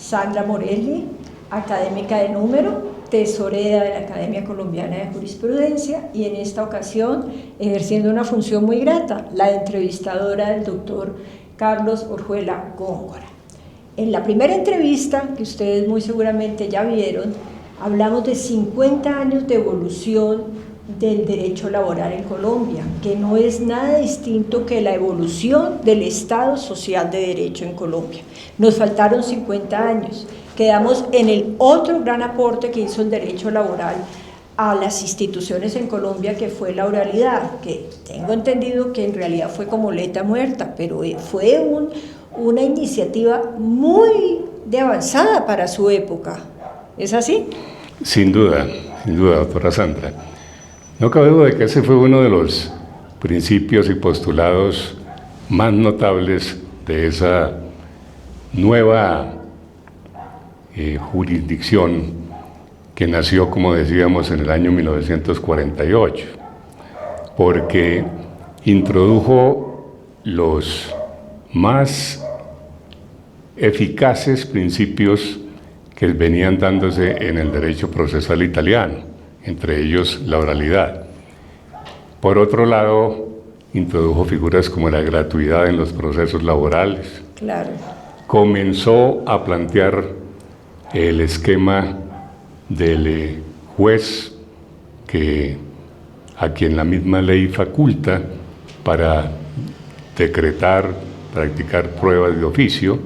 Sandra Morelli, académica de número, tesorera de la Academia Colombiana de Jurisprudencia, y en esta ocasión ejerciendo una función muy grata, la entrevistadora del doctor Carlos Orjuela Góngora. En la primera entrevista, que ustedes muy seguramente ya vieron, hablamos de 50 años de evolución del derecho laboral en Colombia, que no es nada distinto que la evolución del Estado social de derecho en Colombia. Nos faltaron 50 años, quedamos en el otro gran aporte que hizo el derecho laboral a las instituciones en Colombia, que fue la oralidad, que tengo entendido que en realidad fue como letra muerta, pero fue una iniciativa muy de avanzada para su época. ¿Es así? Sin duda, doctora Sandra. No cabe duda de que ese fue uno de los principios y postulados más notables de esa nueva jurisdicción que nació, como decíamos, en el año 1948, porque introdujo los más eficaces principios que venían dándose en el derecho procesal italiano, entre ellos la oralidad. Por otro lado, introdujo figuras como la gratuidad en los procesos laborales. Claro. Comenzó a plantear el esquema del juez a quien la misma ley faculta para decretar, practicar pruebas de oficio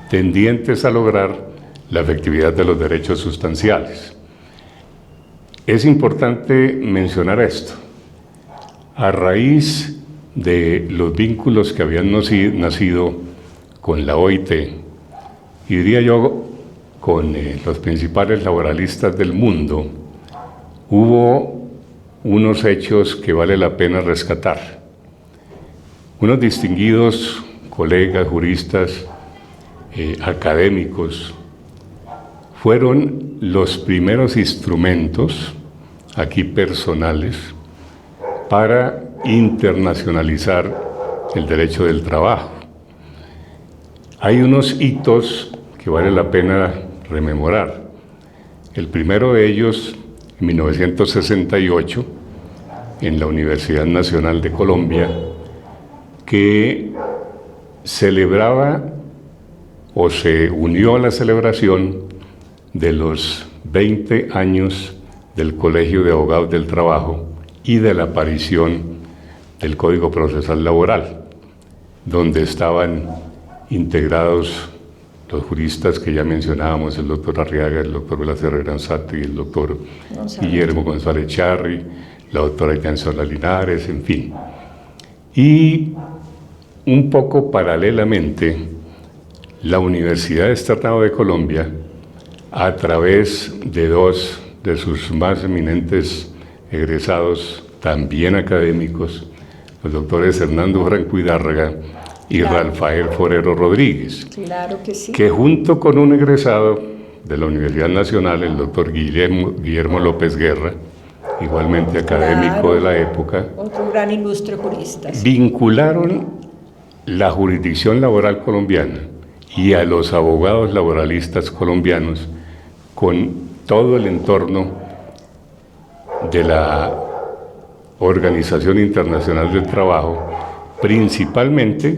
tendientes a lograr la efectividad de los derechos sustanciales. Es importante mencionar esto. A raíz de los vínculos que habían nacido con la OIT, y diría yo con los principales laboralistas del mundo, hubo unos hechos que vale la pena rescatar. Unos distinguidos colegas, juristas, académicos, fueron los primeros instrumentos, aquí personales, para internacionalizar el derecho del trabajo. Hay unos hitos que vale la pena rememorar. El primero de ellos, en 1968, en la Universidad Nacional de Colombia, que celebraba o se unió a la celebración de los 20 años del Colegio de Abogados del Trabajo y de la aparición del Código Procesal Laboral, donde estaban integrados los juristas que ya mencionábamos, el doctor Arriaga, el doctor Velázquez Reranzati, el doctor Guillermo González Charri, la doctora Itanzola Linares, en fin. Y un poco paralelamente, la Universidad Externado de Colombia, a través de dos de sus más eminentes egresados, también académicos, los doctores Hernando Franco Hidárraga y Rafael Forero Rodríguez, claro que sí, que junto con un egresado de la Universidad Nacional, el doctor Guillermo López Guerra, igualmente académico de la época, otro gran ilustre jurista, vincularon la jurisdicción laboral colombiana y a los abogados laboralistas colombianos con todo el entorno de la Organización Internacional del Trabajo, principalmente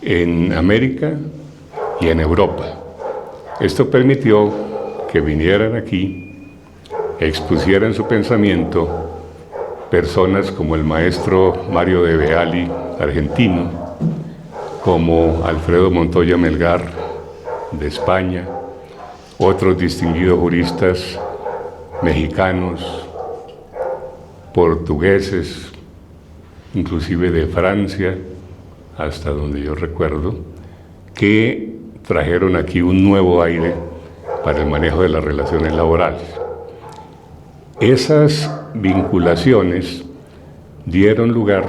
en América y en Europa. Esto permitió que vinieran aquí, expusieran su pensamiento personas como el maestro Mario de Beali, argentino, como Alfredo Montoya Melgar, de España, otros distinguidos juristas mexicanos, portugueses, inclusive de Francia, hasta donde yo recuerdo, que trajeron aquí un nuevo aire para el manejo de las relaciones laborales. Esas vinculaciones dieron lugar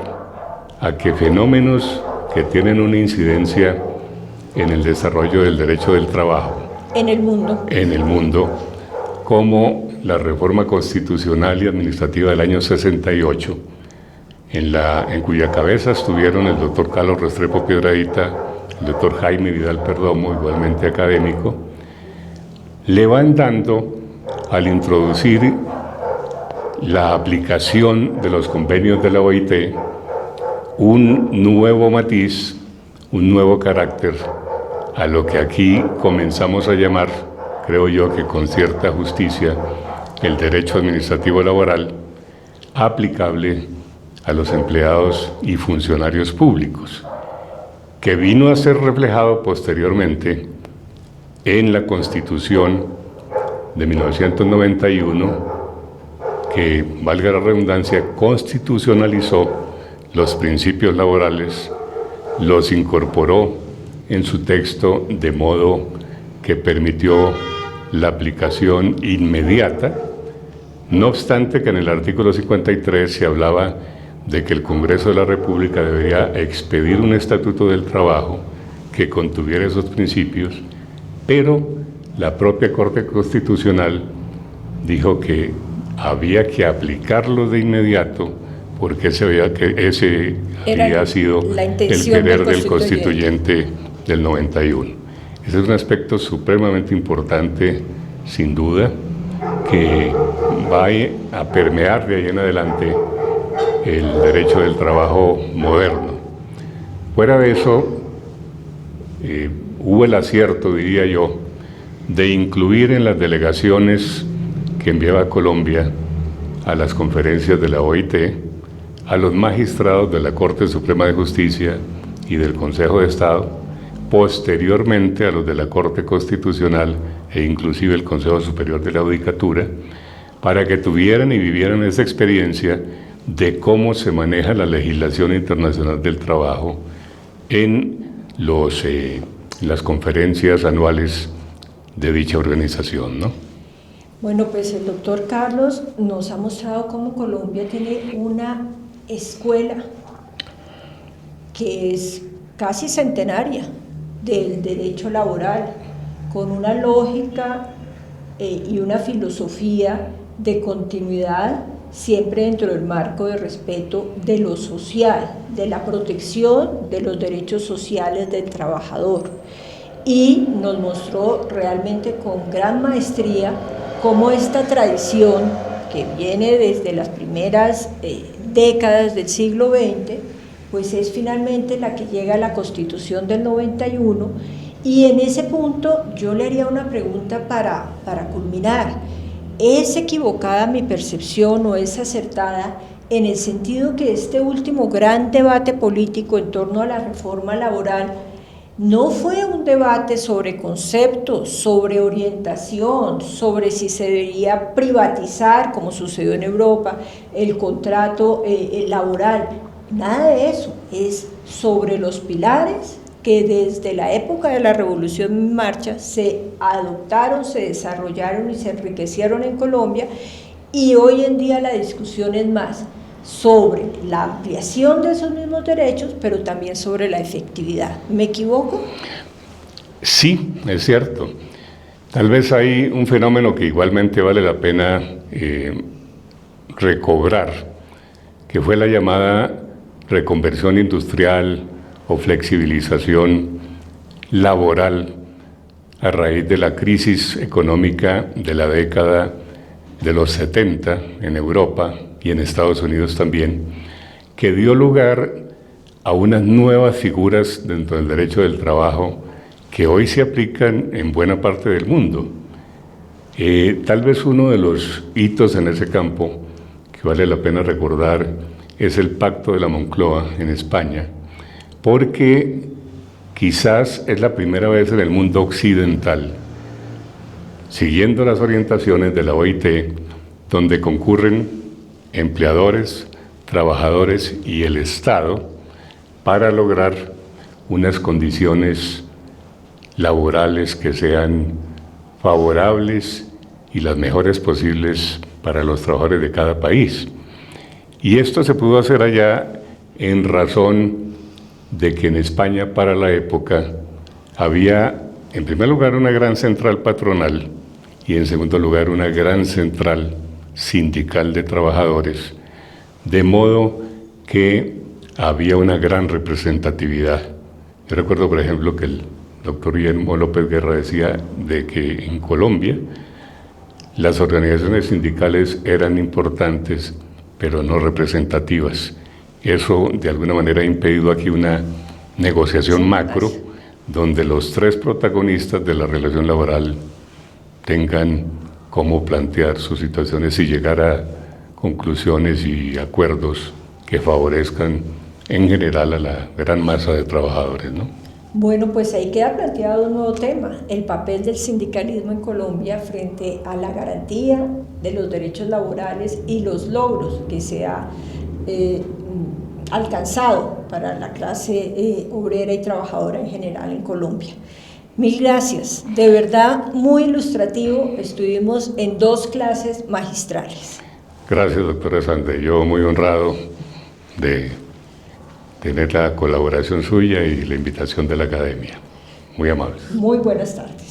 a que fenómenos que tienen una incidencia en el desarrollo del derecho del trabajo en el mundo, como la reforma constitucional y administrativa del año 68, en cuya cabeza estuvieron el doctor Carlos Restrepo Piedradita, el doctor Jaime Vidal Perdomo, igualmente académico, le van dando al introducir la aplicación de los convenios de la OIT un nuevo matiz, un nuevo carácter a lo que aquí comenzamos a llamar, creo yo que con cierta justicia, el derecho administrativo laboral aplicable a los empleados y funcionarios públicos, que vino a ser reflejado posteriormente en la Constitución de 1991, que, valga la redundancia, constitucionalizó los principios laborales, los incorporó en su texto de modo que permitió la aplicación inmediata, no obstante que en el artículo 53 se hablaba de que el Congreso de la República debería expedir un estatuto del trabajo que contuviera esos principios, pero la propia Corte Constitucional dijo que había que aplicarlo de inmediato porque ese había sido el querer del constituyente del 91. Ese es un aspecto supremamente importante, sin duda, que va a permear de ahí en adelante el derecho del trabajo moderno. Fuera de eso, hubo el acierto, diría yo, de incluir en las delegaciones que enviaba Colombia a las conferencias de la OIT a los magistrados de la Corte Suprema de Justicia y del Consejo de Estado, posteriormente a los de la Corte Constitucional e inclusive el Consejo Superior de la Judicatura, para que tuvieran y vivieran esa experiencia de cómo se maneja la legislación internacional del trabajo en las conferencias anuales de dicha organización, ¿no? Bueno, pues el doctor Carlos nos ha mostrado cómo Colombia tiene una escuela que es casi centenaria del derecho laboral, con una lógica y una filosofía de continuidad, siempre dentro del marco de respeto de lo social, de la protección de los derechos sociales del trabajador. Y nos mostró realmente con gran maestría cómo esta tradición, que viene desde las primeras décadas del siglo XX, pues es finalmente la que llega a la Constitución del 91, y en ese punto yo le haría una pregunta para culminar. ¿Es equivocada mi percepción o es acertada en el sentido que este último gran debate político en torno a la reforma laboral no fue un debate sobre conceptos, sobre orientación, sobre si se debería privatizar, como sucedió en Europa, el contrato laboral? Nada de eso, es sobre los pilares que desde la época de la Revolución en Marcha se adoptaron, se desarrollaron y se enriquecieron en Colombia, y hoy en día la discusión es más sobre la ampliación de esos mismos derechos, pero también sobre la efectividad. ¿Me equivoco? Sí, es cierto. Tal vez hay un fenómeno que igualmente vale la pena recobrar, que fue la llamada reconversión industrial o flexibilización laboral a raíz de la crisis económica de la década de los 70 en Europa y en Estados Unidos también, que dio lugar a unas nuevas figuras dentro del derecho del trabajo que hoy se aplican en buena parte del mundo. Tal vez uno de los hitos en ese campo que vale la pena recordar es el Pacto de la Moncloa en España, porque quizás es la primera vez en el mundo occidental, siguiendo las orientaciones de la OIT, donde concurren empleadores, trabajadores y el Estado para lograr unas condiciones laborales que sean favorables y las mejores posibles para los trabajadores de cada país. Y esto se pudo hacer allá en razón de que en España para la época había, en primer lugar, una gran central patronal y en segundo lugar una gran central sindical de trabajadores, de modo que había una gran representatividad. Yo recuerdo, por ejemplo, que el doctor Guillermo López Guerra decía de que en Colombia las organizaciones sindicales eran importantes, pero no representativas. Eso de alguna manera ha impedido aquí una negociación macro donde los tres protagonistas de la relación laboral tengan cómo plantear sus situaciones y llegar a conclusiones y acuerdos que favorezcan en general a la gran masa de trabajadores, ¿no? Bueno, pues ahí queda planteado un nuevo tema, el papel del sindicalismo en Colombia frente a la garantía de los derechos laborales y los logros que se ha alcanzado para la clase obrera y trabajadora en general en Colombia. Mil gracias, de verdad muy ilustrativo, estuvimos en 2 clases magistrales. Gracias, doctora Sande, yo muy honrado de tener la colaboración suya y la invitación de la academia. Muy amable. Muy buenas tardes.